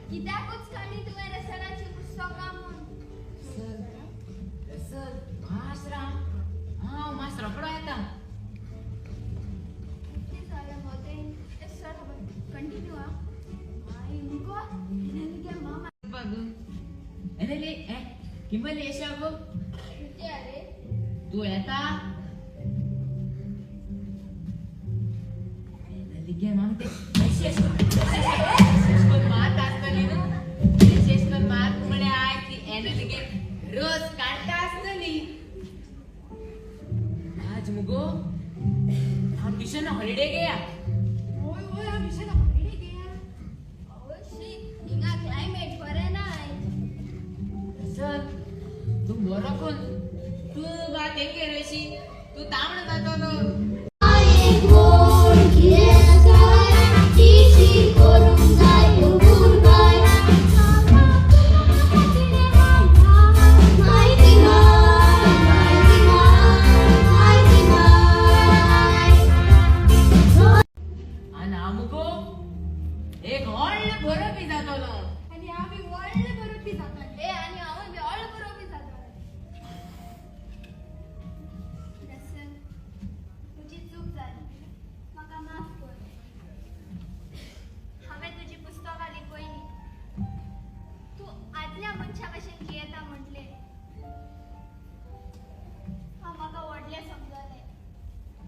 कित्याकूच काढली तुवें रसणाची पुस्तकां म्हूण सर मास्टरां हांव मास्टरा कडेन येता कितें जालें मोदें ते सर कंटिन्यू आ माय उनको ನನಗೆ ಮಾಮ बागू एनेले किंबले येशागो कितें अरे तू येता एनेले मामते विशेष कोण मात असतली न्हू विशेष कोण मात म्हणे आय ती एनेले रोज काढता असतली आज मुगो हम ट्यूशन हॉलिडे गया ओय ओय आमी शेना हॉलिडे गेया अवश्य हिंगा क्लायमेट बरें नाय सर तू बरो कोण तू बात एके रेशी तू तामण जातलो आणि आमको एक व्हडलो बरोवपी जातलो आणि आमी व्हडले बरोवपी जातले आणि हांव बी व्हडलो बरोवपी जातले दर्शन तुजी चूक जाली म्हाका माफ कर हांवें तुजी पुस्तकां लिपयली तूं आदल्या मनशा भशेन जियेता म्हटलें हांव म्हाका व्हडलें समजलें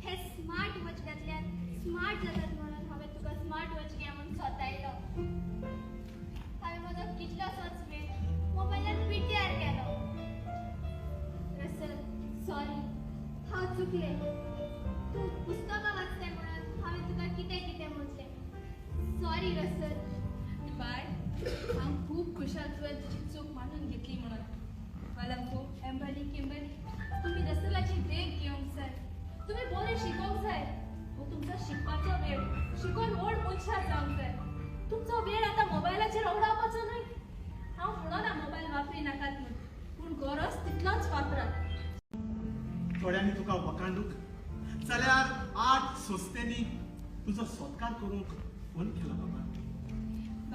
हे स्मार्ट वचग्यांतल्यान स्मार्ट जातात म्हणून हांवें तुका स्मार्ट वचगे म्हणून स्वतायलो हांवें म्हजो कितलोसोच वेळ मोबायलार पिटीआर केलो रसल सॉरी हांव चुकलें तूं पुस्तकां वाचलें म्हणून हांवें तुका कितें कितें म्हटलें सॉरी रसल बाय हांव खूब खुशाल तुवें तुजी चूक मानून घेतली म्हणून वालंको एम्बरी किंबरी तुम्ही रसलाची देख घेवंक जाय तुम्ही बरें शिकोवंक जाय हो तुमचो शिकपाचो वेळ शिकून व्हड मनशां जावंक जाय तुमचो वेळ आतां मोबायलाचेर उडोवपाचो न्हय हांव म्हणना मोबायल वापरी नाकात म्हूण पूण गरज तितलोच वापरात थोड्यांनी तुका वकांडूक जाल्यार आज सोस्तेनी तुजो सत्कार करूंक फोन केला बाबा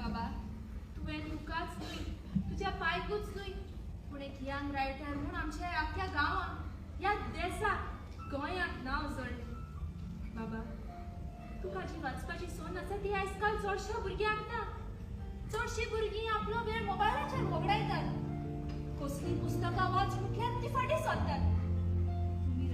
बाबा तुवें तुकाच न्हय तुज्या पायकूच न्हय पूण एक यंग रायटर म्हूण आमच्या आख्या गांवांत ह्या देशाक गोंयांत नांव जोडलें बाबा तुका जी वाचपाची सोन आसा ती आयज काल चडश्या भुरग्यांक ना चडशीं भुरगीं आपलो वेळ मोबायलाचेर वगडायतात कसलीं पुस्तकां वाच म्हटल्यार ती फाटीं सरतात तुम्ही